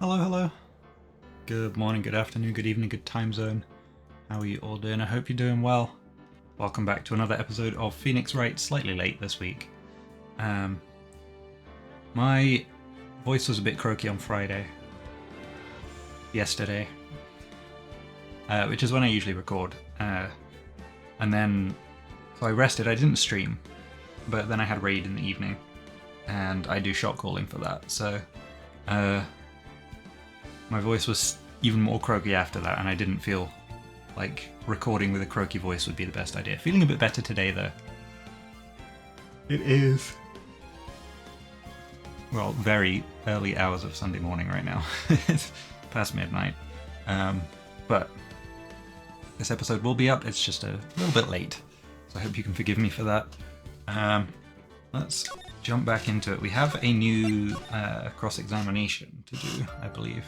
Hello, hello. Good morning, good afternoon, good evening, good time zone. How are you all doing? I hope you're doing well. Welcome back to another episode of Phoenix Wright, slightly late this week. My voice was a bit croaky on Friday. Yesterday. Which is when I usually record. And then, so I rested, I didn't stream. But then I had raid in the evening. And I do shot calling for that, so... my voice was even more croaky after that, and I didn't feel like recording with a croaky voice would be the best idea. Feeling a bit better today, though. It is. Well, very early hours of Sunday morning right now. It's past midnight. But this episode will be up. It's just a little bit late. So I hope you can forgive me for that. Let's jump back into it. We have a new cross-examination to do, I believe.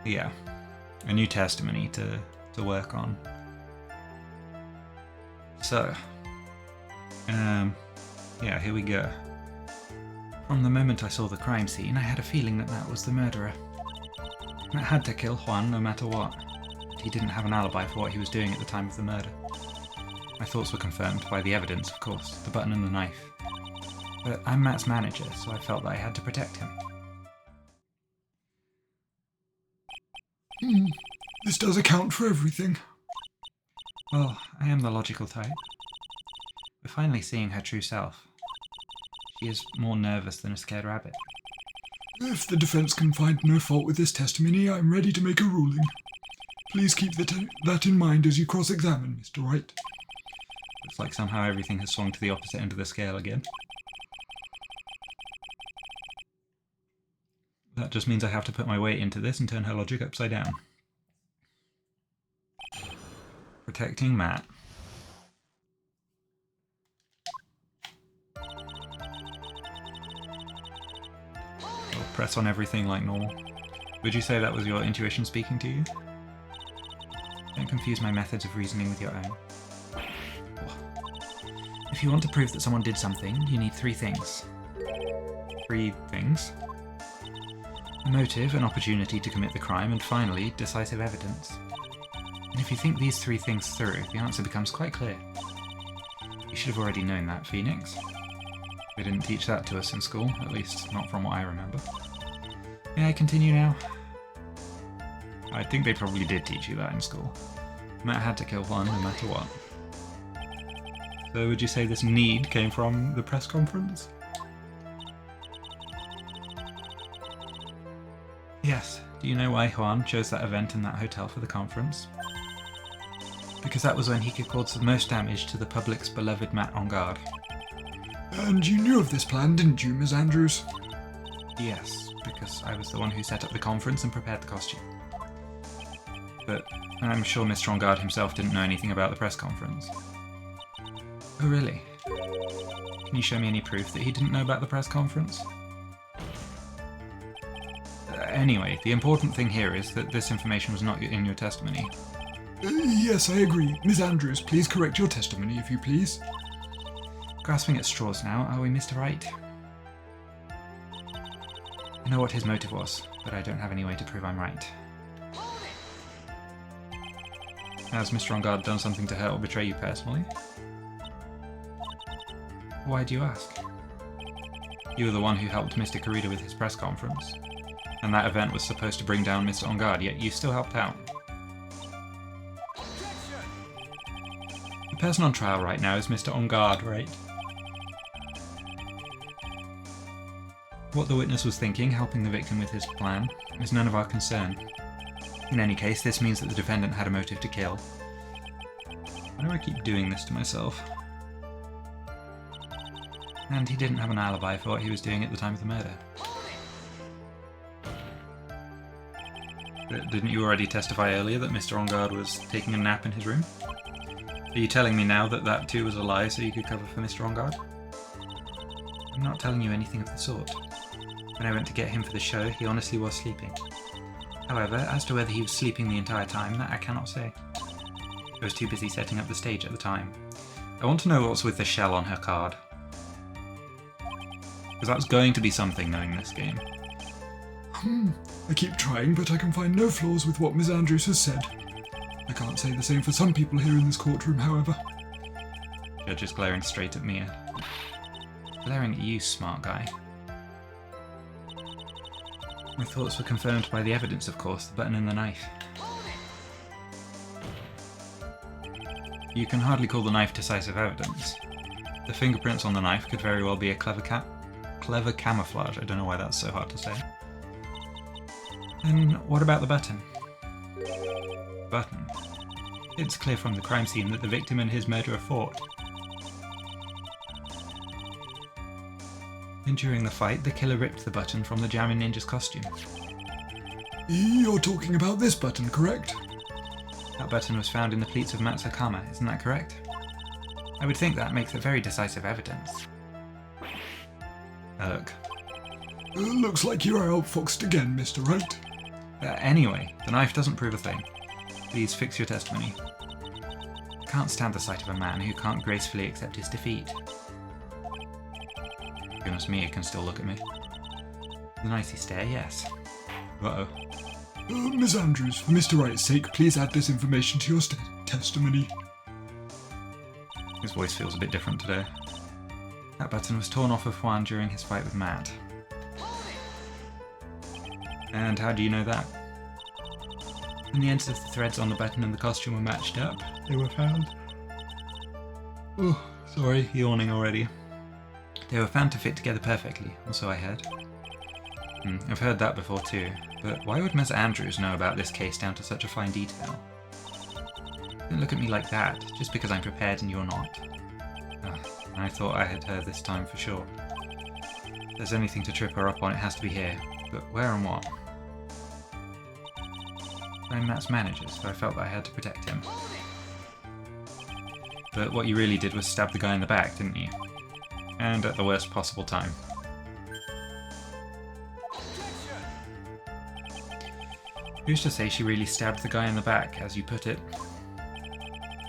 Yeah, a new testimony to work on. So, yeah, here we go. From the moment I saw the crime scene, I had a feeling that Matt was the murderer. Matt had to kill Juan no matter what. But he didn't have an alibi for what he was doing at the time of the murder. My thoughts were confirmed by the evidence, of course, the button and the knife. But I'm Matt's manager, so I felt that I had to protect him. This does account for everything. Well, I am the logical type. We're finally seeing her true self. She is more nervous than a scared rabbit. If the defense can find no fault with this testimony, I'm ready to make a ruling. Please keep that in mind as you cross-examine, Mr. Wright. Looks like somehow everything has swung to the opposite end of the scale again. That just means I have to put my weight into this and turn her logic upside down. Protecting Matt. I'll press on everything like normal. Would you say that was your intuition speaking to you? Don't confuse my methods of reasoning with your own. If you want to prove that someone did something, you need three things. Three things? A motive, an opportunity to commit the crime, and finally, decisive evidence. And if you think these three things through, the answer becomes quite clear. You should have already known that, Phoenix. They didn't teach that to us in school, at least not from what I remember. May I continue now? I think they probably did teach you that in school. Matt had to kill Juan no matter what. So would you say this need came from the press conference? Yes. Do you know why Juan chose that event in that hotel for the conference? Because that was when he could cause the most damage to the public's beloved Matt Engarde. And you knew of this plan, didn't you, Miss Andrews? Yes, because I was the one who set up the conference and prepared the costume. But I'm sure Mr. Engarde himself didn't know anything about the press conference. Oh really? Can you show me any proof that he didn't know about the press conference? Anyway, the important thing here is that this information was not in your testimony. Yes, I agree. Miss Andrews, please correct your testimony, if you please. Grasping at straws now, are we, Mr. Wright? I know what his motive was, but I don't have any way to prove I'm right. Has Mr. Engarde done something to hurt or betray you personally? Why do you ask? You were the one who helped Mr. Corrida with his press conference. And that event was supposed to bring down Mr. Engarde, yet you still helped out. The person on trial right now is Mr. Engarde, right? What the witness was thinking, helping the victim with his plan, is none of our concern. In any case, this means that the defendant had a motive to kill. Why do I keep doing this to myself? And he didn't have an alibi for what he was doing at the time of the murder. Didn't you already testify earlier that Mr. Engarde was taking a nap in his room? Are you telling me now that that too was a lie so you could cover for Mr. Engarde? I'm not telling you anything of the sort. When I went to get him for the show, he honestly was sleeping. However, as to whether he was sleeping the entire time, that I cannot say. I was too busy setting up the stage at the time. I want to know what's with the shell on her card. Because that's going to be something knowing this game. I keep trying, but I can find no flaws with what Miss Andrews has said. I can't say the same for some people here in this courtroom, however. Judge is glaring straight at Mia. Glaring at you, smart guy. My thoughts were confirmed by the evidence, of course, the button and the knife. You can hardly call the knife decisive evidence. The fingerprints on the knife could very well be a clever camouflage. I don't know why that's so hard to say. Then what about the button? Button. It's clear from the crime scene that the victim and his murderer fought. And during the fight, the killer ripped the button from the Jammin' Ninja's costume. You're talking about this button, correct? That button was found in the pleats of Matt's hakama, isn't that correct? I would think that makes it very decisive evidence. Ugh. Looks like you are outfoxed again, Mr. Wright. Anyway, the knife doesn't prove a thing. Please fix your testimony. I can't stand the sight of a man who can't gracefully accept his defeat. Goodness me, it can still look at me. The nicey stare, yes. Uh-oh. Miss Andrews, for Mr. Wright's sake, please add this information to your testimony. His voice feels a bit different today. That button was torn off of Juan during his fight with Matt. And how do you know that? When the ends of the threads on the button and the costume were matched up, they were found... Oh, sorry, yawning already. They were found to fit together perfectly, or so I heard. I've heard that before too, but why would Miss Andrews know about this case down to such a fine detail? Don't look at me like that, just because I'm prepared and you're not. I thought I had her this time for sure. If there's anything to trip her up on, it has to be here. But where and what? I'm Matt's manager, so I felt that I had to protect him. But what you really did was stab the guy in the back, didn't you? And at the worst possible time. Who's to say she really stabbed the guy in the back, as you put it?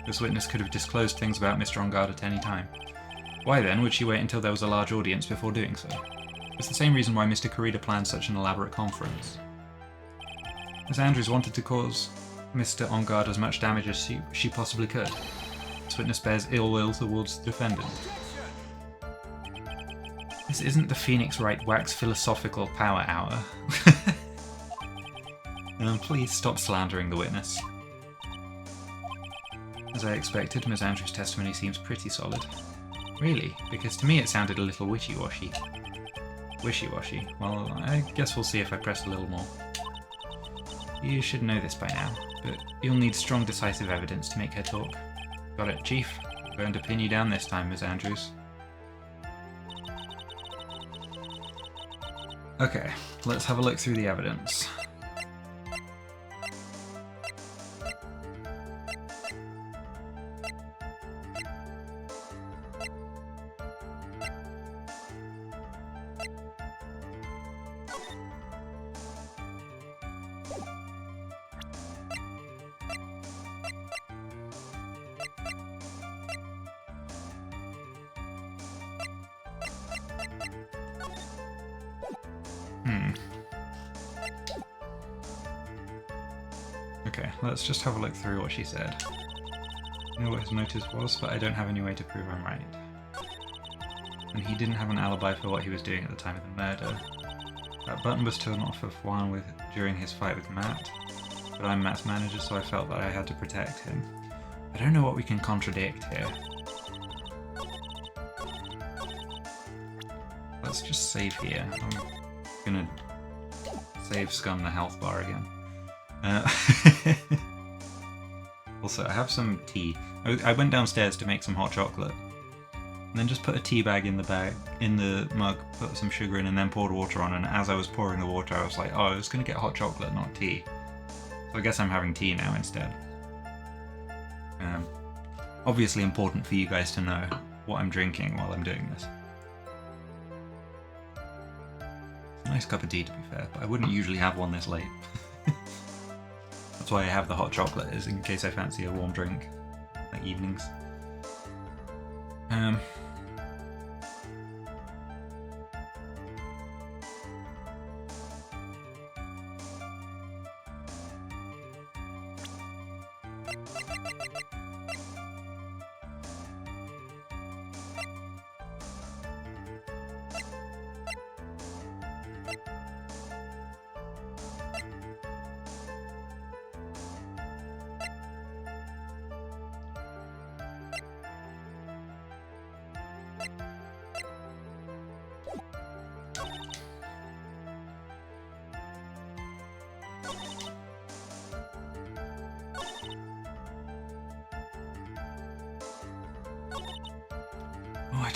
This witness could have disclosed things about Mr. Engarde at any time. Why then would she wait until there was a large audience before doing so? It's the same reason why Mr. Corrida planned such an elaborate conference. Miss Andrews wanted to cause Mr. Engarde as much damage as she possibly could. This witness bears ill will towards the defendant. This isn't the Phoenix Wright wax philosophical power hour. Please stop slandering the witness. As I expected, Miss Andrews' testimony seems pretty solid. Really? Because to me it sounded a little wishy-washy. Wishy-washy? Well, I guess we'll see if I press a little more. You should know this by now, but you'll need strong decisive evidence to make her talk. Got it, Chief? I'm going to pin you down this time, Miss Andrews. Okay, let's have a look through the evidence. Okay, let's just have a look through what she said. I know what his motive was, but I don't have any way to prove I'm right. And he didn't have an alibi for what he was doing at the time of the murder. That button was torn off of Juan during his fight with Matt, but I'm Matt's manager, so I felt that I had to protect him. I don't know what we can contradict here. Let's just save here. I'm gonna save Scum the health bar again. Also, I have some tea. I went downstairs to make some hot chocolate, and then just put a tea bag in the mug, put some sugar in, and then poured water on. And as I was pouring the water, I was like, "Oh, I was gonna get hot chocolate, not tea." So I guess I'm having tea now instead. Obviously, important for you guys to know what I'm drinking while I'm doing this. It's a nice cup of tea, to be fair, but I wouldn't usually have one this late. That's why I have the hot chocolate, is in case I fancy a warm drink, like evenings.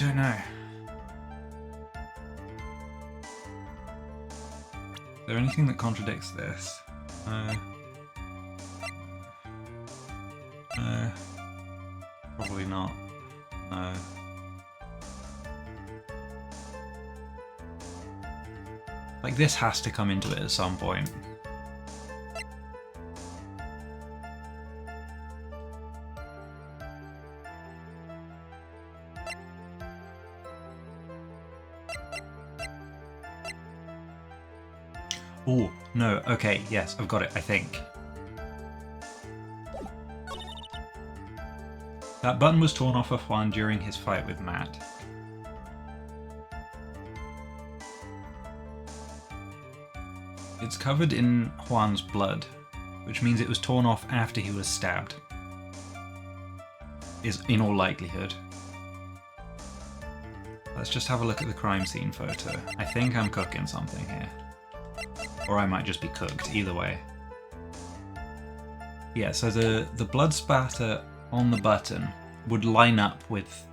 don't know. Is there anything that contradicts this? No. Probably not. No. Like, this has to come into it at some point. Oh, no, okay, yes, I've got it, I think. That button was torn off of Juan during his fight with Matt. It's covered in Juan's blood, which means it was torn off after he was stabbed. Is in all likelihood. Let's just have a look at the crime scene photo. I think I'm cooking something here. Or I might just be cooked, either way. Yeah, so the blood spatter on the button would line up with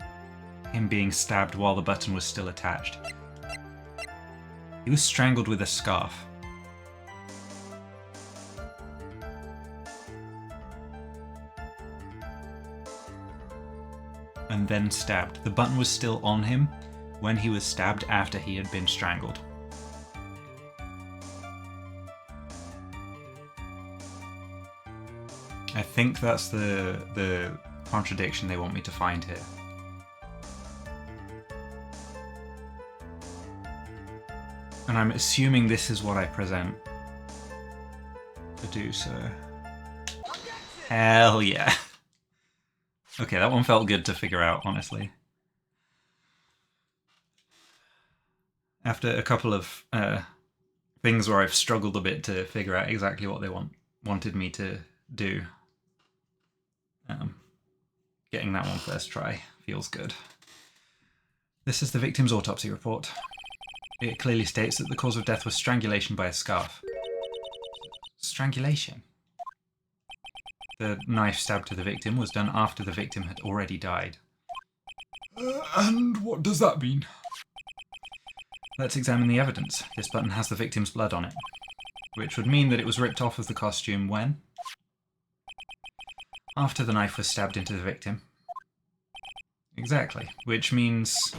him being stabbed while the button was still attached. He was strangled with a scarf. And then stabbed. The button was still on him when he was stabbed after he had been strangled. I think that's the contradiction they want me to find here. And I'm assuming this is what I present to do so. Hell yeah. Okay, that one felt good to figure out, honestly. After a couple of things where I've struggled a bit to figure out exactly what they wanted me to do, getting that one first try feels good. This is the victim's autopsy report. It clearly states that the cause of death was strangulation by a scarf. Strangulation? The knife stab to the victim was done after the victim had already died. And what does that mean? Let's examine the evidence. This button has the victim's blood on it, which would mean that it was ripped off of the costume when? After the knife was stabbed into the victim. Exactly, which means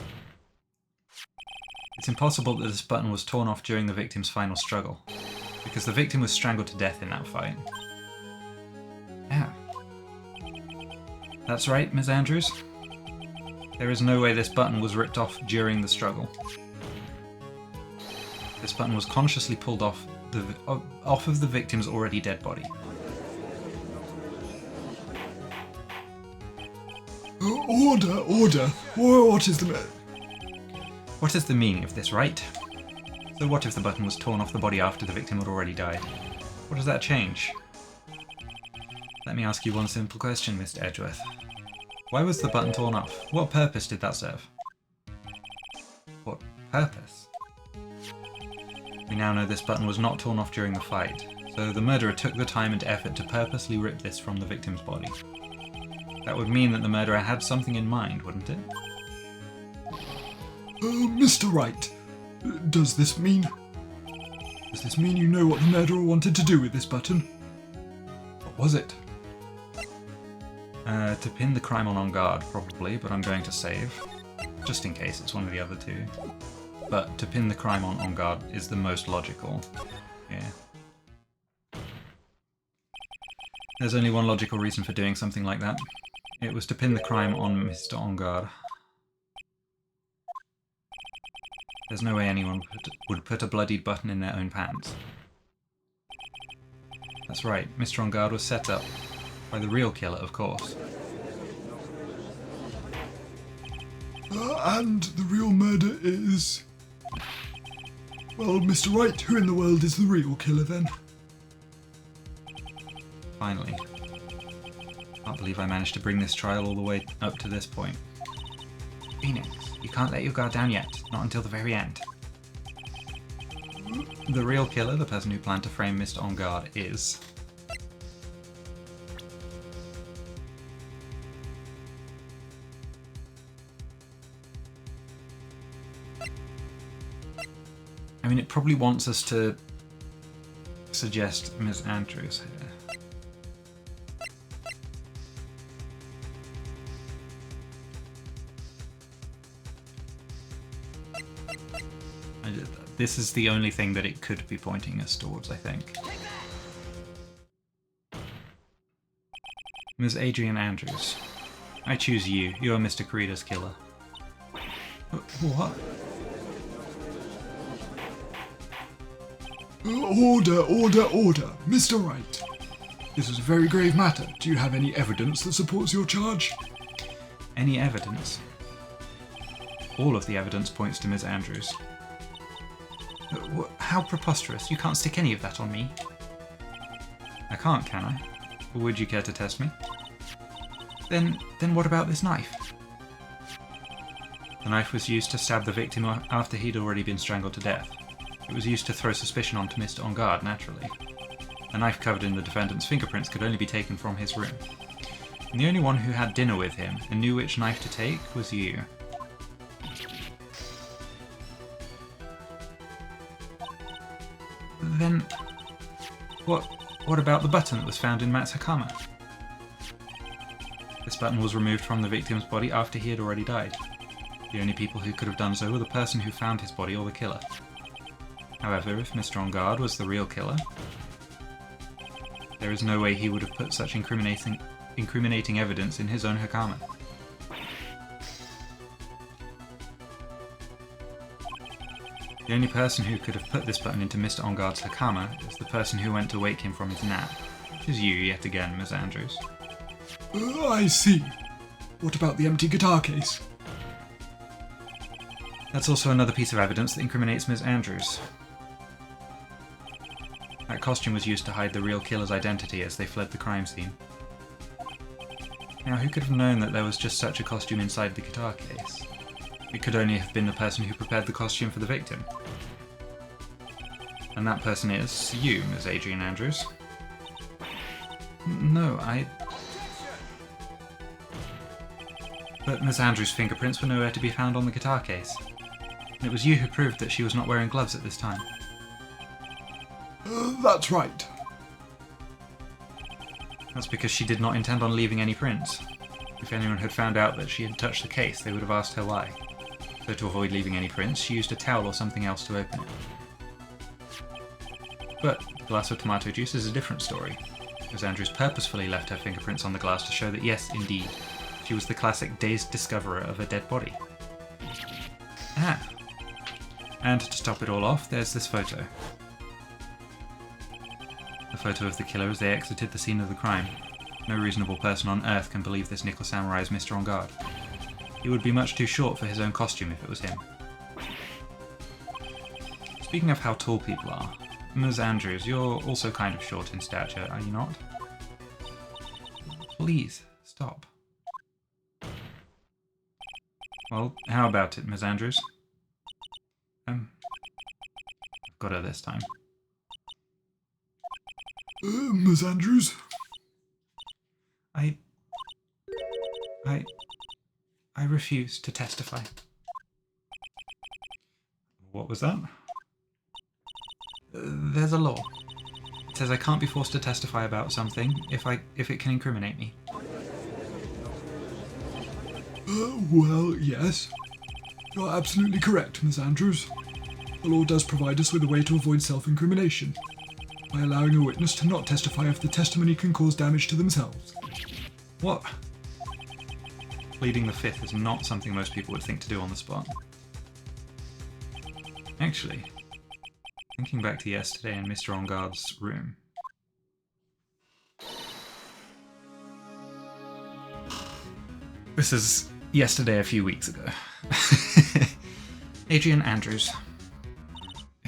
it's impossible that this button was torn off during the victim's final struggle, because the victim was strangled to death in that fight. Yeah. That's right, Ms. Andrews. There is no way this button was ripped off during the struggle. This button was consciously pulled off of the victim's already dead body. Order! What is the... What is the meaning of this, Wright? So what if the button was torn off the body after the victim had already died? What does that change? Let me ask you one simple question, Mr. Edgeworth. Why was the button torn off? What purpose did that serve? What purpose? We now know this button was not torn off during the fight, so the murderer took the time and effort to purposely rip this from the victim's body. That would mean that the murderer had something in mind, wouldn't it? Mr. Wright, does this mean you know what the murderer wanted to do with this button? What was it? To pin the crime on Engarde, probably, but I'm going to save. Just in case it's one of the other two. But to pin the crime on Engarde is the most logical. Yeah. There's only one logical reason for doing something like that. It was to pin the crime on Mr. Engarde. There's no way anyone would put a bloodied button in their own pants. That's right, Mr. Engarde was set up by the real killer, of course. And the real murder is... Well, Mr. Wright, who in the world is the real killer then? Finally. Can't believe I managed to bring this trial all the way up to this point. Phoenix, you can't let your guard down yet, not until the very end. The real killer, the person who planned to frame Mr. Engarde, is... I mean, it probably wants us to suggest Ms. Andrews here. This is the only thing that it could be pointing us towards, I think. Ms. Adrian Andrews. I choose you. You are Mr. Corrida's killer. What? Order, order, order. Mr. Wright. This is a very grave matter. Do you have any evidence that supports your charge? Any evidence? All of the evidence points to Ms. Andrews. How preposterous. You can't stick any of that on me. I can't, can I? Would you care to test me? Then what about this knife? The knife was used to stab the victim after he'd already been strangled to death. It was used to throw suspicion onto Mr. Engarde, naturally. A knife covered in the defendant's fingerprints could only be taken from his room. And the only one who had dinner with him and knew which knife to take was you. Then, what about the button that was found in Matt's hakama? This button was removed from the victim's body after he had already died. The only people who could have done so were the person who found his body or the killer. However, if Mr. Engarde was the real killer, there is no way he would have put such incriminating evidence in his own hakama. The only person who could have put this button into Mr. Engarde's hakama is the person who went to wake him from his nap, which is you yet again, Ms. Andrews. I see. What about the empty guitar case? That's also another piece of evidence that incriminates Ms. Andrews. That costume was used to hide the real killer's identity as they fled the crime scene. Now, who could have known that there was just such a costume inside the guitar case? It could only have been the person who prepared the costume for the victim. And that person is you, Ms. Adrian Andrews. No, But Ms. Andrews' fingerprints were nowhere to be found on the guitar case. And it was you who proved that she was not wearing gloves at this time. That's right. That's because she did not intend on leaving any prints. If anyone had found out that she had touched the case, they would have asked her why. So to avoid leaving any prints, she used a towel or something else to open it. But the glass of tomato juice is a different story. Ms. Andrews purposefully left her fingerprints on the glass to show that yes, indeed, she was the classic dazed discoverer of a dead body. Ah. And to top it all off, there's this photo. The photo of the killer as they exited the scene of the crime. No reasonable person on Earth can believe this nickel samurai is Mr. Engarde. He would be much too short for his own costume if it was him. Speaking of how tall people are, Ms. Andrews, you're also kind of short in stature, are you not? Please, stop. Well, how about it, Ms. Andrews? Got her this time. Ms. Andrews? I refuse to testify. What was that? There's a law. It says I can't be forced to testify about something if it can incriminate me. Well, yes. You're absolutely correct, Ms. Andrews. The law does provide us with a way to avoid self-incrimination, by allowing a witness to not testify if the testimony can cause damage to themselves. What? Pleading the fifth is not something most people would think to do on the spot. Actually, thinking back to yesterday in Mr. Engarde's room. This is yesterday a few weeks ago. Adrian Andrews.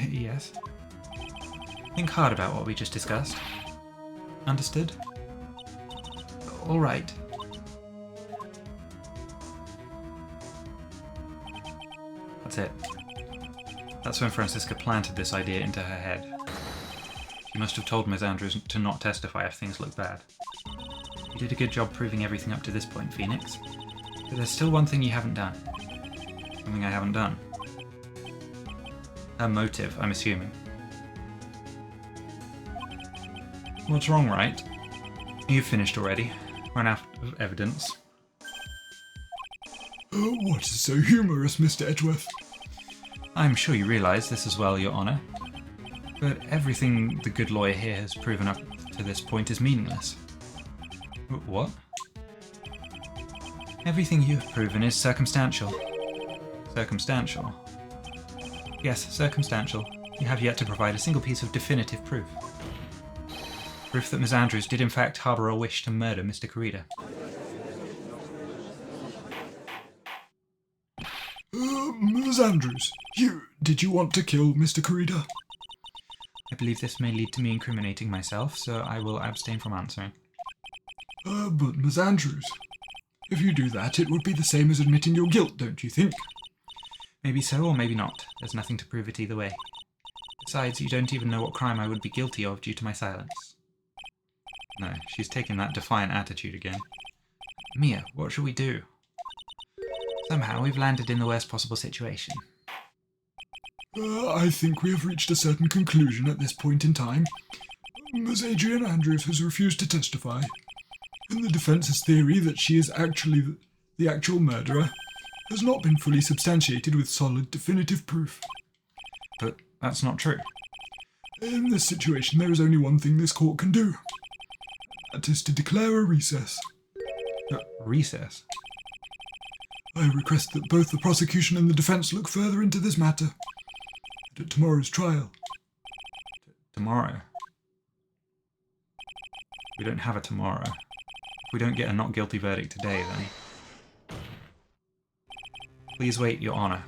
Yes? Think hard about what we just discussed. Understood? All right. That's it. That's when Francisca planted this idea into her head. She must have told Ms. Andrews to not testify if things look bad. You did a good job proving everything up to this point, Phoenix. But there's still one thing you haven't done. Something I haven't done. Her motive, I'm assuming. What's wrong, Wright? You've finished already. Run out of evidence. What is so humorous, Mr. Edgeworth? I'm sure you realise this as well, Your Honour. But everything the good lawyer here has proven up to this point is meaningless. What? Everything you have proven is circumstantial. Circumstantial? Yes, circumstantial. You have yet to provide a single piece of definitive proof. Proof that Ms. Andrews did in fact harbour a wish to murder Mr. Corrida. Ms. Andrews, did you want to kill Mr. Corrida? I believe this may lead to me incriminating myself, so I will abstain from answering. But Ms. Andrews, if you do that, it would be the same as admitting your guilt, don't you think? Maybe so, or maybe not. There's nothing to prove it either way. Besides, you don't even know what crime I would be guilty of due to my silence. No, she's taken that defiant attitude again. Mia, what shall we do? Somehow we've landed in the worst possible situation. I think we have reached a certain conclusion at this point in time. Ms. Adrian Andrews has refused to testify, and the defence's theory that she is actually the actual murderer has not been fully substantiated with solid, definitive proof. But that's not true. In this situation, there is only one thing this court can do. That is to declare a recess. Recess? I request that both the prosecution and the defence look further into this matter at tomorrow's trial. Tomorrow? We don't have a tomorrow. If we don't get a not guilty verdict today, then... Please wait, Your Honour.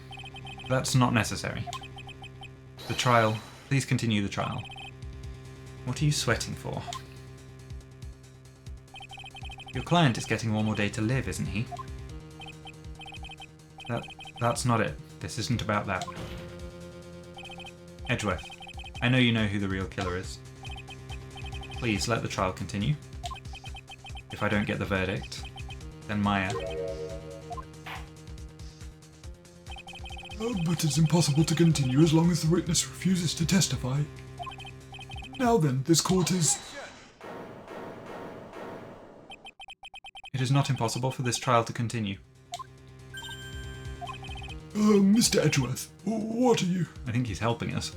That's not necessary. The trial... Please continue the trial. What are you sweating for? Your client is getting one more day to live, isn't he? That's not it. This isn't about that. Edgeworth, I know you know who the real killer is. Please let the trial continue. If I don't get the verdict, then Maya... But it's impossible to continue as long as the witness refuses to testify. Now then, this court is... It is not impossible for this trial to continue. Mr. Edgeworth, what are you? I think he's helping us.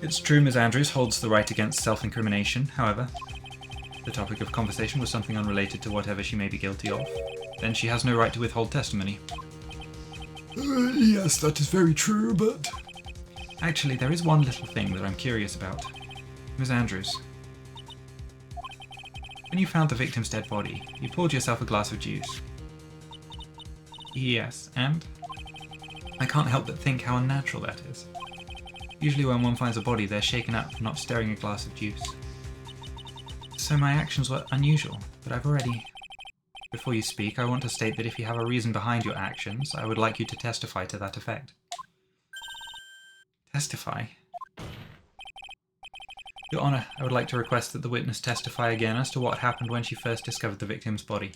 It's true Ms. Andrews holds the right against self-incrimination, however. The topic of conversation was something unrelated to whatever she may be guilty of. Then she has no right to withhold testimony. Yes, that is very true, but... Actually, there is one little thing that I'm curious about. Ms. Andrews. When you found the victim's dead body, you poured yourself a glass of juice. Yes, and? I can't help but think how unnatural that is. Usually when one finds a body, they're shaken up for not stirring a glass of juice. So my actions were unusual, but I've already... Before you speak, I want to state that if you have a reason behind your actions, I would like you to testify to that effect. Testify? Your Honour, I would like to request that the witness testify again as to what happened when she first discovered the victim's body.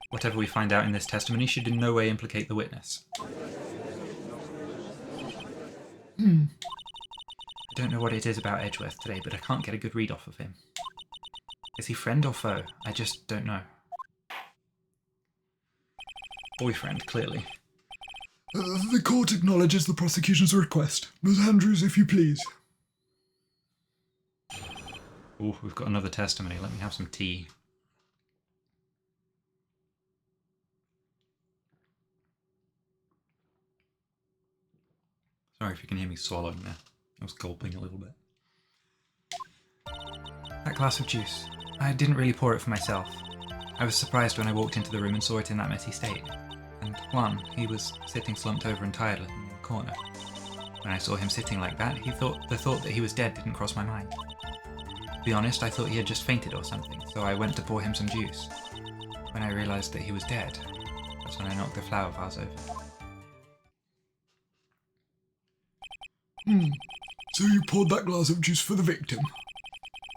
Whatever we find out in this testimony should in no way implicate the witness. I don't know what it is about Edgeworth today, but I can't get a good read off of him. Is he friend or foe? I just don't know. Boyfriend, clearly. The court acknowledges the prosecution's request. Ms. Andrews, if you please. Oh, we've got another testimony. Let me have some tea. Sorry if you can hear me swallowing there. I was gulping a little bit. That glass of juice. I didn't really pour it for myself. I was surprised when I walked into the room and saw it in that messy state. And Juan, he was sitting slumped over and tired in the corner. When I saw him sitting like that, the thought that he was dead didn't cross my mind. To be honest, I thought he had just fainted or something, so I went to pour him some juice. When I realised that he was dead, that's when I knocked the flower vase over. So you poured that glass of juice for the victim?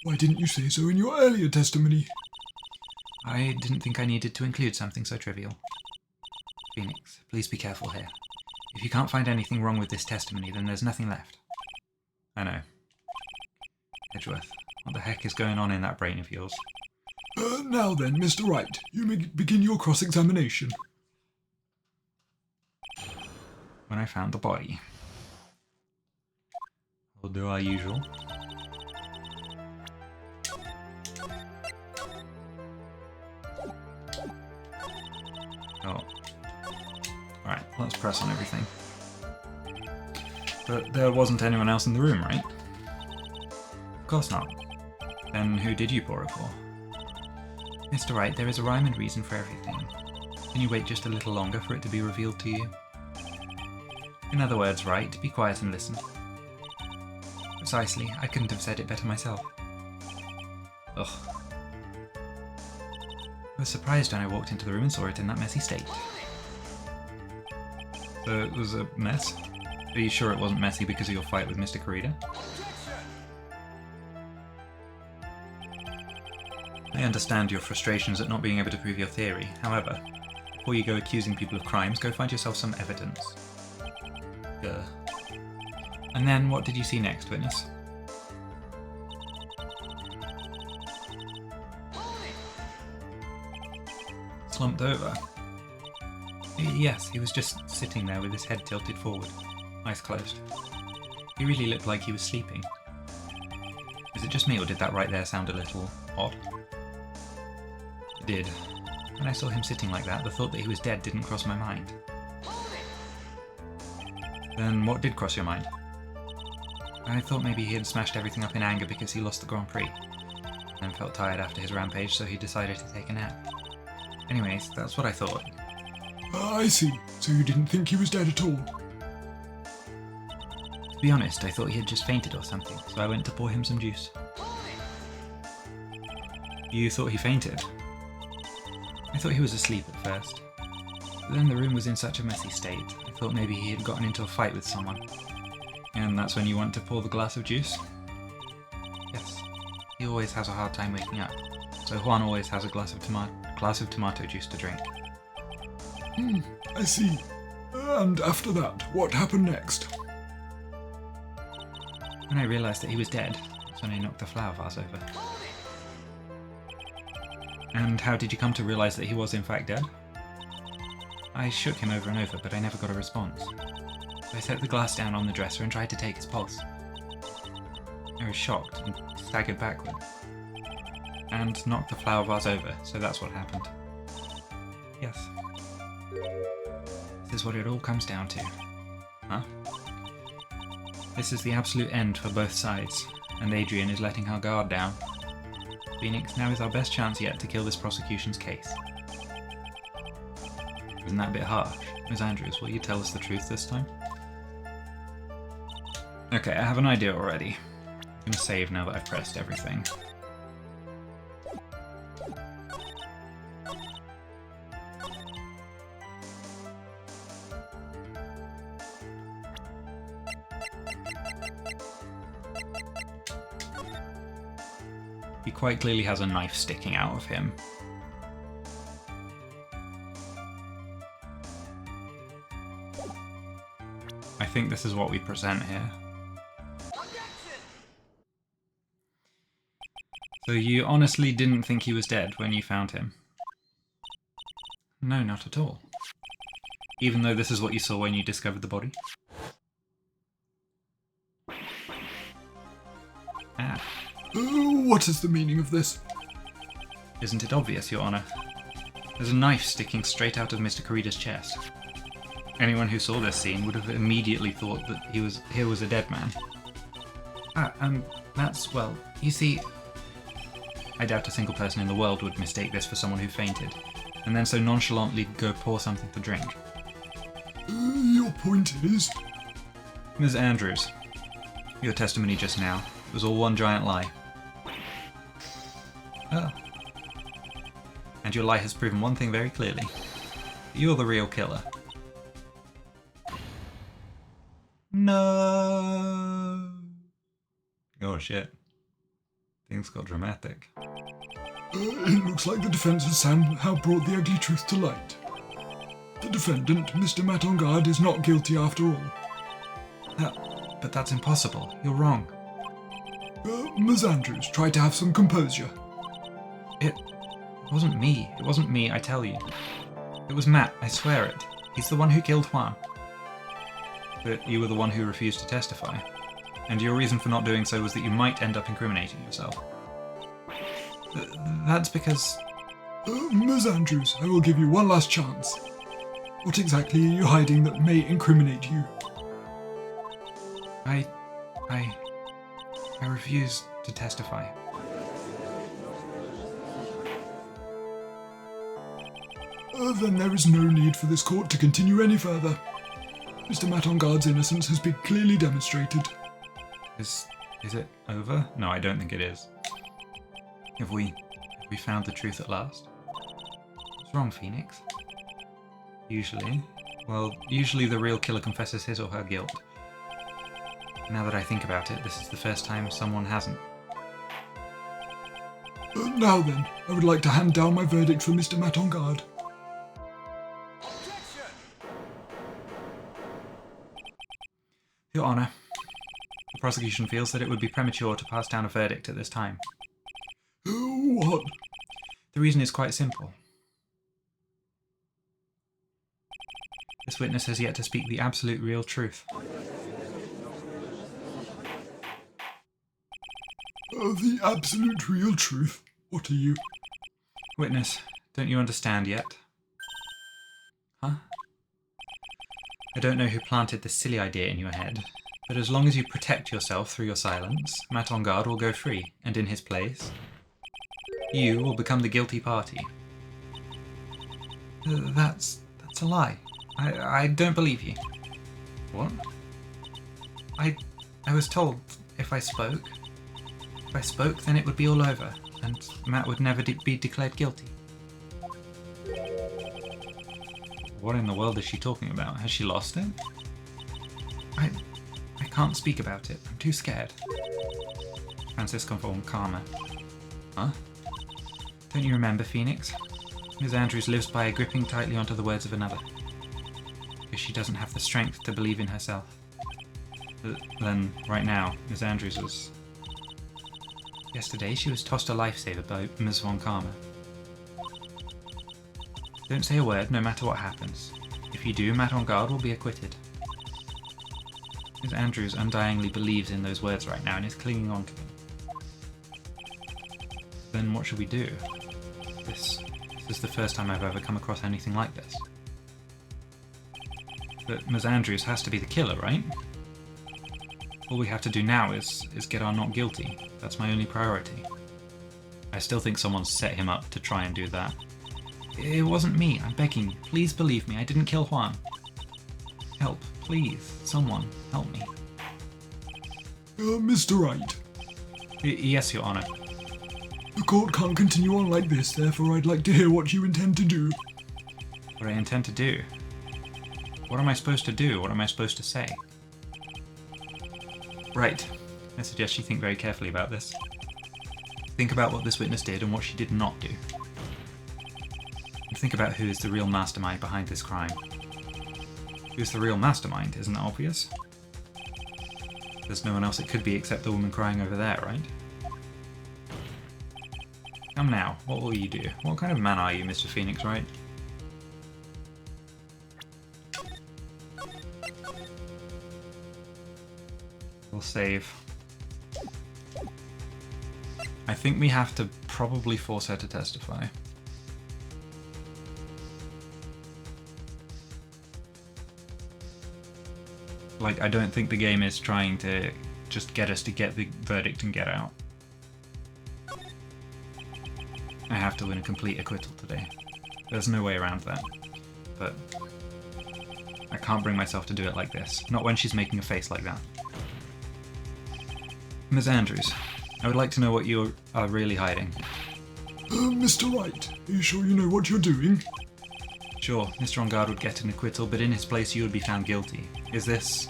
Why didn't you say so in your earlier testimony? I didn't think I needed to include something so trivial. Phoenix, please be careful here. If you can't find anything wrong with this testimony, then there's nothing left. I know. Edgeworth, what the heck is going on in that brain of yours? Now then, Mr. Wright, you may begin your cross-examination. When I found the body. We'll do our usual. Oh. Alright, let's press on everything. But there wasn't anyone else in the room, right? Of course not. Then who did you pour it for? Mr. Wright, there is a rhyme and reason for everything. Can you wait just a little longer for it to be revealed to you? In other words, Wright, be quiet and listen. Precisely, I couldn't have said it better myself. Ugh. I was surprised when I walked into the room and saw it in that messy state. So it was a mess? Are you sure it wasn't messy because of your fight with Mr. Corrida? I understand your frustrations at not being able to prove your theory. However, before you go accusing people of crimes, go find yourself some evidence. Ugh. And then, what did you see next, witness? Slumped over. Yes, he was just sitting there with his head tilted forward, eyes closed. He really looked like he was sleeping. Is it just me, or did that right there sound a little odd? It did. When I saw him sitting like that, the thought that he was dead didn't cross my mind. Then what did cross your mind? I thought maybe he had smashed everything up in anger because he lost the Grand Prix, and felt tired after his rampage, so he decided to take a nap. Anyways, that's what I thought. I see. So you didn't think he was dead at all? To be honest, I thought he had just fainted or something, so I went to pour him some juice. You thought he fainted? I thought he was asleep at first. But then the room was in such a messy state, I thought maybe he had gotten into a fight with someone. And that's when you went to pour the glass of juice? Yes. He always has a hard time waking up, so Juan always has a glass of tomato juice to drink. I see. And after that, what happened next? When I realised that he was dead, that's when I knocked the flower vase over. And how did you come to realise that he was in fact dead? I shook him over and over, but I never got a response. So I set the glass down on the dresser and tried to take his pulse. I was shocked and staggered backward. And knocked the flower vase over, so that's what happened. Yes. This is what it all comes down to. Huh? This is the absolute end for both sides, and Adrian is letting her guard down. Phoenix, now is our best chance yet to kill this prosecution's case. Isn't that a bit harsh? Ms. Andrews, will you tell us the truth this time? Okay, I have an idea already. I'm gonna save now that I've pressed everything. He quite clearly has a knife sticking out of him. I think this is what we present here. So you honestly didn't think he was dead when you found him? No, not at all. Even though this is what you saw when you discovered the body? Ah. What is the meaning of this? Isn't it obvious, Your Honor? There's a knife sticking straight out of Mr. Corrida's chest. Anyone who saw this scene would have immediately thought that here was a dead man. That's, well, you see, I doubt a single person in the world would mistake this for someone who fainted, and then so nonchalantly go pour something to drink. Your point is? Ms. Andrews, your testimony just now was all one giant lie. Oh. And your lie has proven one thing very clearly. You're the real killer. No. Oh shit. Things got dramatic. It looks like the defense has somehow brought the ugly truth to light. The defendant, Mr. Matt Engarde, is not guilty after all. But that's impossible. You're wrong. Ms. Andrews, try to have some composure. It wasn't me. It wasn't me, I tell you. It was Matt, I swear it. He's the one who killed Juan. But you were the one who refused to testify. And your reason for not doing so was that you might end up incriminating yourself. That's because... Ms. Andrews, I will give you one last chance. What exactly are you hiding that may incriminate you? I refuse to testify. Then there is no need for this court to continue any further. Mr. Matt Engarde's innocence has been clearly demonstrated. Is it over? No, I don't think it is. Have we found the truth at last? What's wrong, Phoenix? Usually the real killer confesses his or her guilt. Now that I think about it, this is the first time someone hasn't. Now then, I would like to hand down my verdict for Mr. Matt Engarde. Your Honour, the prosecution feels that it would be premature to pass down a verdict at this time. What? The reason is quite simple. This witness has yet to speak the absolute real truth. The absolute real truth? What are you? Witness, don't you understand yet? Huh? I don't know who planted this silly idea in your head, but as long as you protect yourself through your silence, Matt Engarde will go free, and in his place, you will become the guilty party. That's a lie. I don't believe you. What? I was told if I spoke, then it would be all over, and Matt would never be declared guilty. What in the world is she talking about? Has she lost it? I can't speak about it. I'm too scared. Francisco von Karma. Huh? Don't you remember, Phoenix? Ms. Andrews lives by gripping tightly onto the words of another. Because she doesn't have the strength to believe in herself. Then, right now, Ms. Andrews was... Yesterday, she was tossed a lifesaver by Ms. von Karma. Don't say a word, no matter what happens. If you do, Matt Engarde will be acquitted. Ms. Andrews undyingly believes in those words right now and is clinging on to them. Then what should we do? This is the first time I've ever come across anything like this. But Ms. Andrews has to be the killer, right? All we have to do now is get our not guilty. That's my only priority. I still think someone set him up to try and do that. It wasn't me, I'm begging. Please believe me, I didn't kill Juan. Help, please. Someone, help me. Mr. Wright. Yes, Your Honour. The court can't continue on like this, therefore I'd like to hear what you intend to do. What I intend to do? What am I supposed to do? What am I supposed to say? Right. I suggest you think very carefully about this. Think about what this witness did and what she did not do. And think about who is the real mastermind behind this crime. Who's the real mastermind? Isn't that obvious? There's no one else it could be except the woman crying over there, right? Come now, what will you do? What kind of man are you, Mr. Phoenix, Wright? We'll save. I think we have to probably force her to testify. Like, I don't think the game is trying to just get us to get the verdict and get out. I have to win a complete acquittal today. There's no way around that. But I can't bring myself to do it like this. Not when she's making a face like that. Ms. Andrews, I would like to know what you are really hiding. Mr. Wright, are you sure you know what you're doing? Sure, Mr. Engarde would get an acquittal, but in his place you would be found guilty. Is this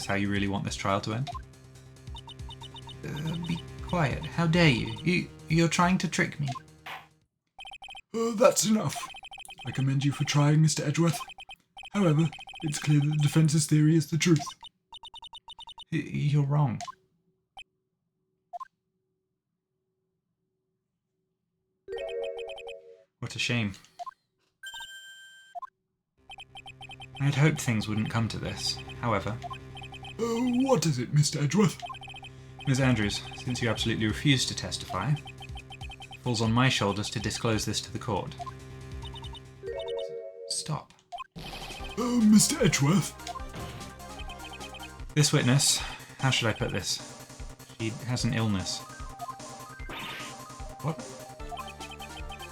how you really want this trial to end? Be quiet. How dare you? You're trying to trick me. That's enough. I commend you for trying, Mr. Edgeworth. However, it's clear that the defence's theory is the truth. You're wrong. What a shame. I had hoped things wouldn't come to this. However... What is it, Mr. Edgeworth? Ms. Andrews, since you absolutely refuse to testify, it falls on my shoulders to disclose this to the court. Stop. Mr. Edgeworth? This witness, how should I put this? She has an illness. What?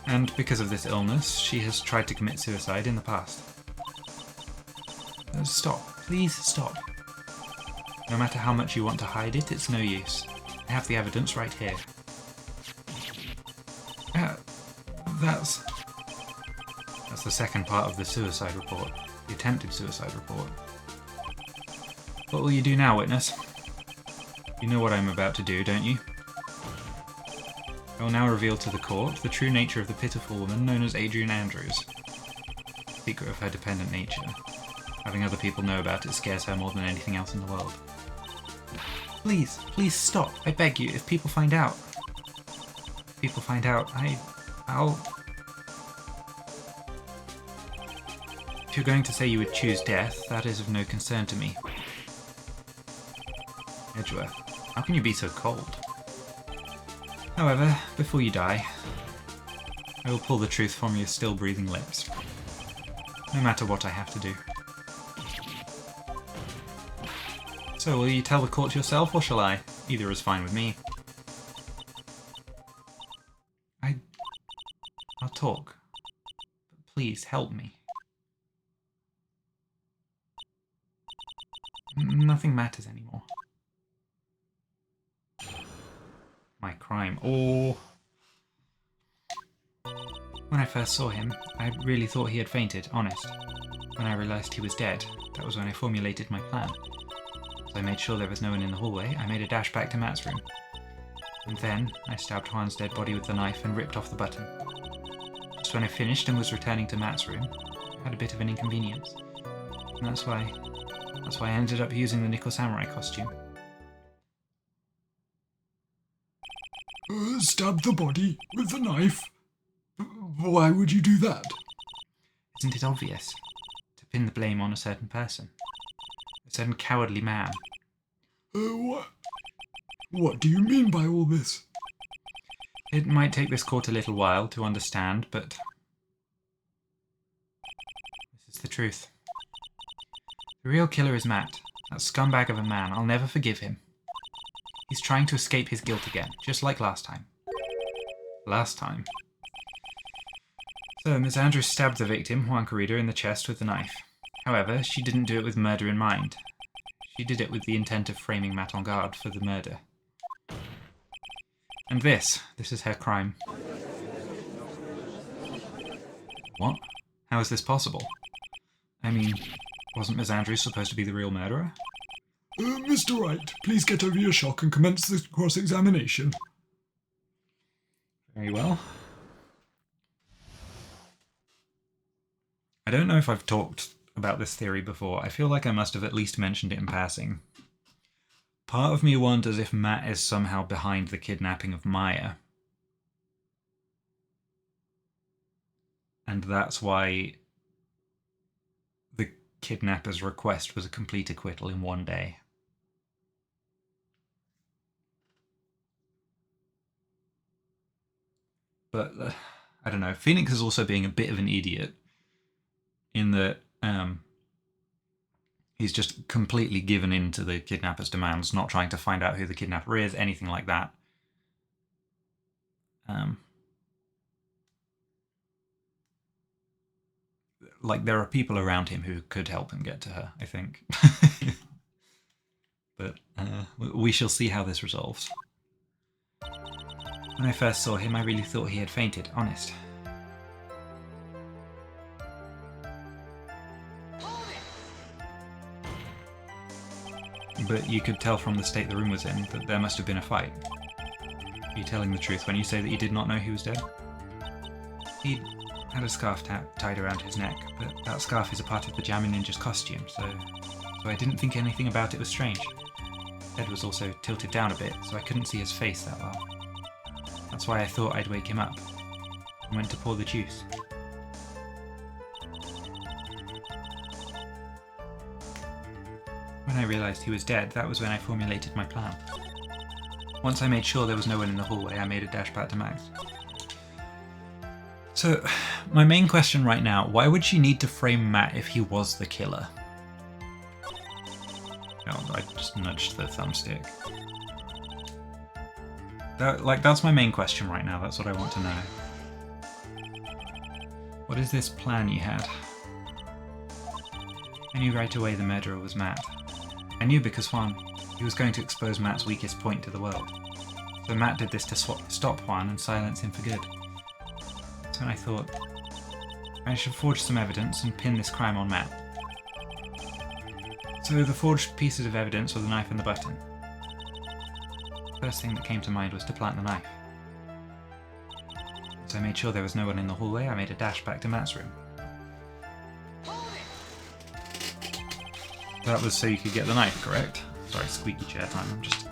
And because of this illness, she has tried to commit suicide in the past. Stop. Please stop. No matter how much you want to hide it, it's no use. I have the evidence right here. That's the second part of the suicide report. The attempted suicide report. What will you do now, witness? You know what I'm about to do, don't you? I will now reveal to the court the true nature of the pitiful woman known as Adrian Andrews. The secret of her dependent nature. Having other people know about it scares her more than anything else in the world. Please, please stop. I beg you, if people find out... If people find out, I'll... If you're going to say you would choose death, that is of no concern to me. Edgeworth, how can you be so cold? However, before you die, I will pull the truth from your still breathing lips. No matter what I have to do. So, will you tell the court yourself, or shall I? Either is fine with me. I'll talk. But please, help me. Nothing matters anymore. My crime. Oh. When I first saw him, I really thought he had fainted, honest. When I realised he was dead, that was when I formulated my plan. As I made sure there was no one in the hallway, I made a dash back to Matt's room. And then, I stabbed Juan's dead body with the knife and ripped off the button. Just when I finished and was returning to Matt's room, I had a bit of an inconvenience. And that's why I ended up using the Nickel Samurai costume. Stab the body with the knife? Why would you do that? Isn't it obvious? To pin the blame on a certain person. A certain cowardly man. What do you mean by all this? It might take this court a little while to understand, but... this is the truth. The real killer is Matt. That scumbag of a man. I'll never forgive him. He's trying to escape his guilt again, just like last time. Last time. So, Miss Andrews stabbed the victim, Juan Corrida, in the chest with the knife. However, she didn't do it with murder in mind. She did it with the intent of framing Matt Engarde for the murder. And this is her crime. What? How is this possible? I mean, wasn't Miss Andrews supposed to be the real murderer? Mr. Wright, please get over your shock and commence the cross-examination. Very well. I don't know if I've talked about this theory before. I feel like I must have at least mentioned it in passing. Part of me wonders if Matt is somehow behind the kidnapping of Maya. And that's why the kidnapper's request was a complete acquittal in one day. But, I don't know, Phoenix is also being a bit of an idiot in that he's just completely given in to the kidnapper's demands, not trying to find out who the kidnapper is, anything like that. Like, there are people around him who could help him get to her, I think. But we shall see how this resolves. When I first saw him, I really thought he had fainted, honest. But you could tell from the state the room was in that there must have been a fight. Are you telling the truth when you say that you did not know he was dead? had a scarf tied around his neck, but that scarf is a part of the Jammin Ninja's costume, so I didn't think anything about it was strange. His head was also tilted down a bit, so I couldn't see his face that well. That's why I thought I'd wake him up, and went to pour the juice. When I realised he was dead, that was when I formulated my plan. Once I made sure there was no one in the hallway, I made a dash back to Max. So, my main question right now, why would she need to frame Matt if he was the killer? Oh, I just nudged the thumbstick. That's my main question right now, that's what I want to know. What is this plan you had? I knew right away the murderer was Matt. I knew because, one, he was going to expose Matt's weakest point to the world. So Matt did this to stop Juan and silence him for good. That's when I thought, I should forge some evidence and pin this crime on Matt. So the forged pieces of evidence were the knife and the button. The first thing that came to mind was to plant the knife. Once I made sure there was no one in the hallway, I made a dash back to Matt's room. That was so you could get the knife, correct? Sorry, squeaky chair time, I'm just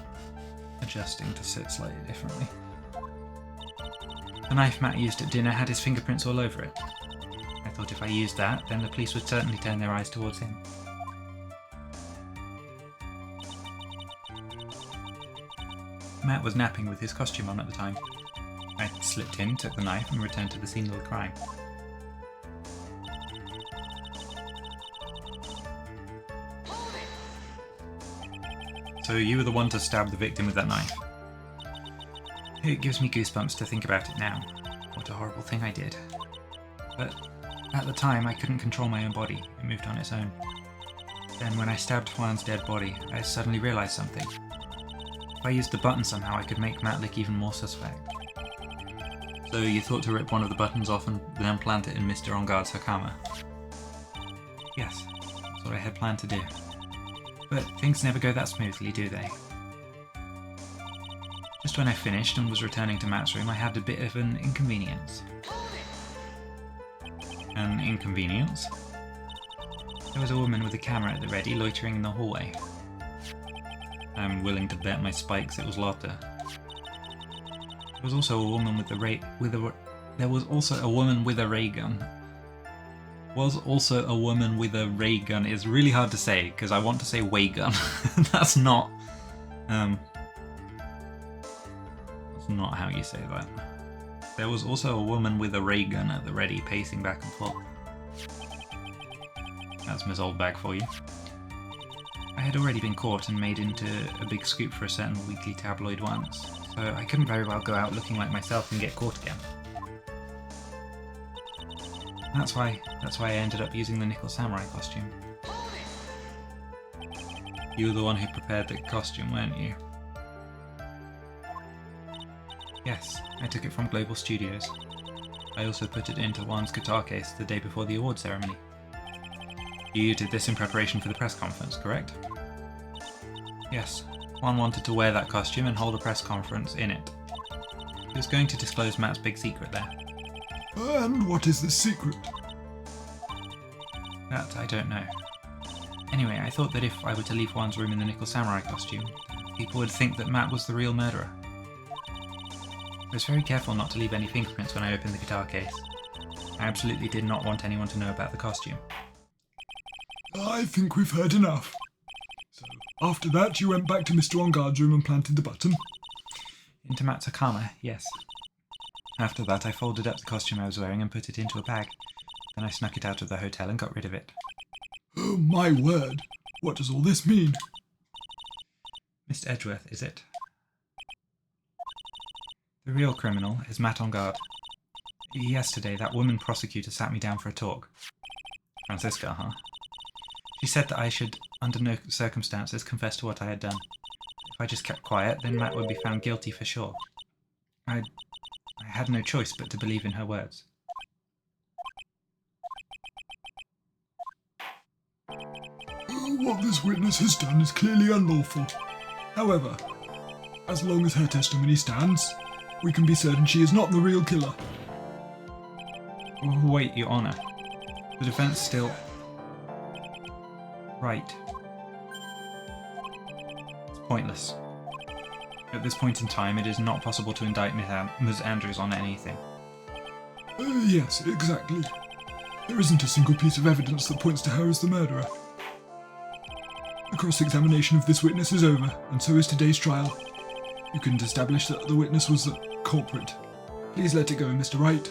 adjusting to sit slightly differently. The knife Matt used at dinner had his fingerprints all over it. I thought if I used that, then the police would certainly turn their eyes towards him. Matt was napping with his costume on at the time. I slipped in, took the knife, and returned to the scene of the crime. So you were the one to stab the victim with that knife. It gives me goosebumps to think about it now. What a horrible thing I did. But at the time I couldn't control my own body, it moved on its own. Then when I stabbed Juan's dead body, I suddenly realised something. If I used the button somehow I could make Matt look even more suspect. So you thought to rip one of the buttons off and then plant it in Mr. Engarde's Hakama? Yes, that's what I had planned to do. But things never go that smoothly, do they? Just when I finished and was returning to Matt's room, I had a bit of an inconvenience. An inconvenience? There was a woman with a camera at the ready, loitering in the hallway. I'm willing to bet my spikes it was Lotta. There was also a woman with a ray gun. Was also a woman with a ray gun. It's really hard to say because I want to say way gun. That's not how you say that. There was also a woman with a ray gun at the ready, pacing back and forth. That's Ms. Oldbag for you. I had already been caught and made into a big scoop for a certain weekly tabloid once, so I couldn't very well go out looking like myself and get caught again. That's why I ended up using the Nickel Samurai costume. You were the one who prepared the costume, weren't you? Yes, I took it from Global Studios. I also put it into Juan's guitar case the day before the award ceremony. You did this in preparation for the press conference, correct? Yes, Juan wanted to wear that costume and hold a press conference in it. He was going to disclose Matt's big secret there. And what is the secret? That I don't know. Anyway, I thought that if I were to leave Juan's room in the Nickel Samurai costume, people would think that Matt was the real murderer. I was very careful not to leave any fingerprints when I opened the guitar case. I absolutely did not want anyone to know about the costume. I think we've heard enough. So, after that you went back to Mr. Engarde's room and planted the button? Into Matt's Hakama, yes. After that I folded up the costume I was wearing and put it into a bag. Then I snuck it out of the hotel and got rid of it. Oh my word! What does all this mean? Mr. Edgeworth, is it? The real criminal is Matt Engarde. Yesterday, that woman prosecutor sat me down for a talk. Francisca, huh? She said that I should, under no circumstances, confess to what I had done. If I just kept quiet, then Matt would be found guilty for sure. I had no choice but to believe in her words. What this witness has done is clearly unlawful. However, as long as her testimony stands, we can be certain she is not the real killer. Oh, wait, Your Honor. The defense still... Right. It's pointless. At this point in time, it is not possible to indict Ms. Andrews on anything. Yes, exactly. There isn't a single piece of evidence that points to her as the murderer. The cross-examination of this witness is over, and so is today's trial. You couldn't establish that the witness was the culprit. Please let it go, Mr. Wright.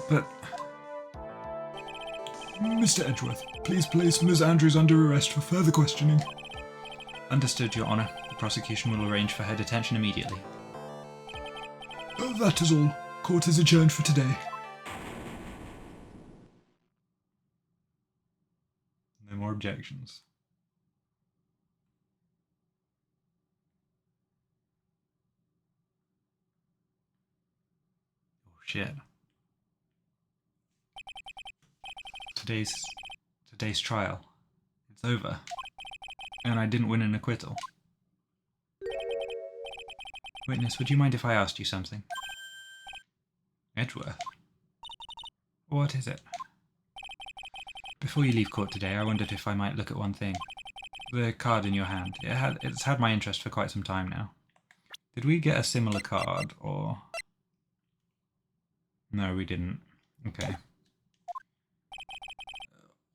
But... Mr. Edgeworth, please place Ms. Andrews under arrest for further questioning. Understood, Your Honor. The prosecution will arrange for her detention immediately. That is all. Court is adjourned for today. No more objections. Oh shit. Today's trial. It's over. And I didn't win an acquittal. Witness, would you mind if I asked you something? Edgeworth? What is it? Before you leave court today, I wondered if I might look at one thing. The card in your hand. It's had my interest for quite some time now. Did we get a similar card, or... No, we didn't. Okay.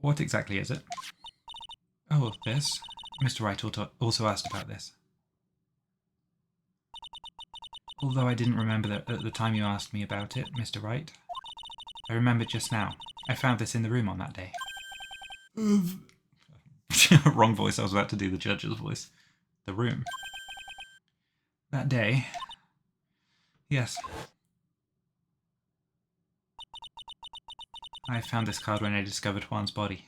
What exactly is it? Oh, this. Mr. Wright also asked about this. Although I didn't remember that at the time you asked me about it, Mr. Wright. I remembered just now. I found this in the room on that day. Wrong voice, I was about to do the judge's voice. The room. That day. Yes. I found this card when I discovered Juan's body.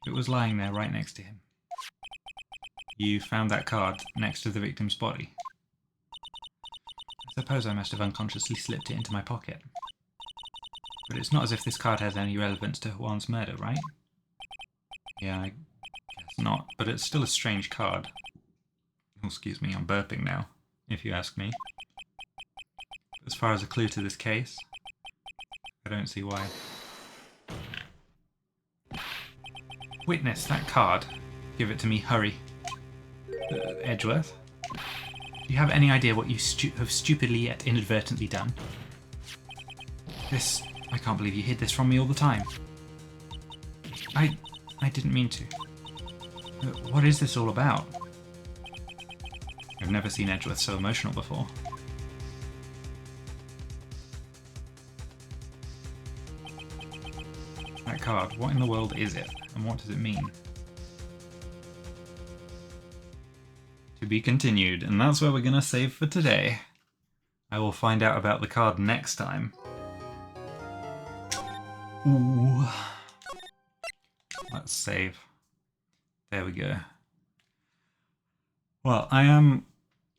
It was lying there right next to him. You found that card next to the victim's body. I suppose I must have unconsciously slipped it into my pocket. But it's not as if this card has any relevance to Juan's murder, right? Yeah, I guess not, but it's still a strange card. Oh, excuse me, I'm burping now, if you ask me. As far as a clue to this case, I don't see why. Witness, that card. Give it to me, hurry. Edgeworth? Do you have any idea what you have stupidly yet inadvertently done? This... I can't believe you hid this from me all the time. I didn't mean to. What is this all about? I've never seen Edgeworth so emotional before. That card, what in the world is it? And what does it mean? To be continued, and that's where we're gonna save for today. I will find out about the card next time. Ooh. Let's save. There we go. Well, I am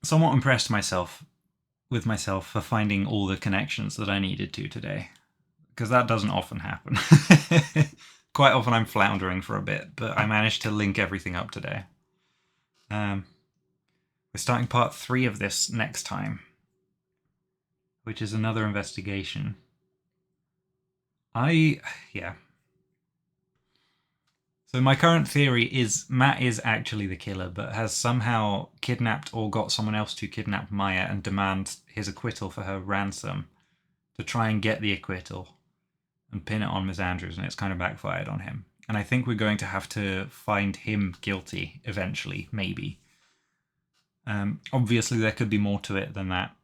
somewhat impressed with myself for finding all the connections that I needed to today. Because that doesn't often happen. Quite often I'm floundering for a bit, but I managed to link everything up today. We're starting part 3 of this next time, which is another investigation. Yeah. So my current theory is Matt is actually the killer, but has somehow kidnapped or got someone else to kidnap Maya and demand his acquittal for her ransom to try and get the acquittal and pin it on Ms. Andrews, and it's kind of backfired on him. And I think we're going to have to find him guilty eventually, maybe. Obviously, there could be more to it than that.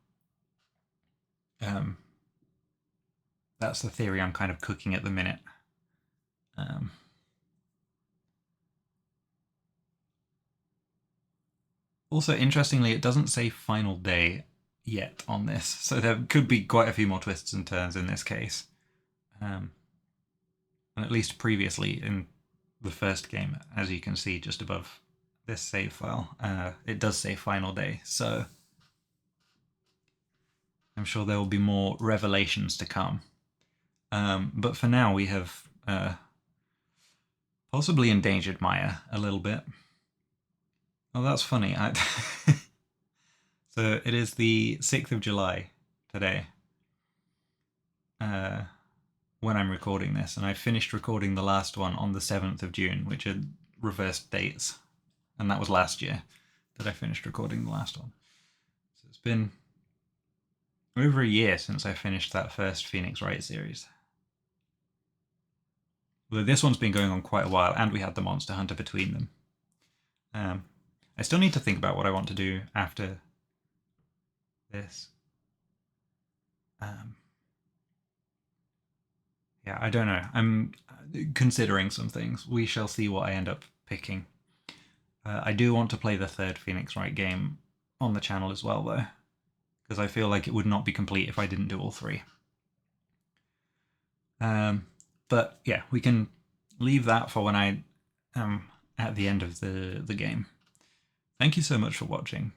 That's the theory I'm kind of cooking at the minute. Also, interestingly, it doesn't say final day yet on this, so there could be quite a few more twists and turns in this case. And at least previously in the first game, as you can see just above this save file, it does say final day, so I'm sure there will be more revelations to come. But for now, we have possibly endangered Maya a little bit. Oh, that's funny. So it is the 6th of July today. when I'm recording this, and I finished recording the last one on the 7th of June, which are reversed dates, and that was last year that I finished recording the last one. So it's been over a year since I finished that first Phoenix Wright series. Although this one's been going on quite a while, and we had the Monster Hunter between them. I still need to think about what I want to do after this. Yeah, I don't know. I'm considering some things. We shall see what I end up picking. I do want to play the third Phoenix Wright game on the channel as well, though, because I feel like it would not be complete if I didn't do all three. But yeah, we can leave that for when I am at the end of the game. Thank you so much for watching.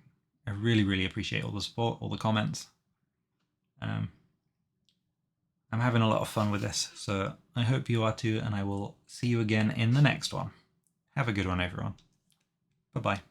I really, really appreciate all the support, all the comments. I'm having a lot of fun with this, so I hope you are too, and I will see you again in the next one. Have a good one, everyone. Bye-bye.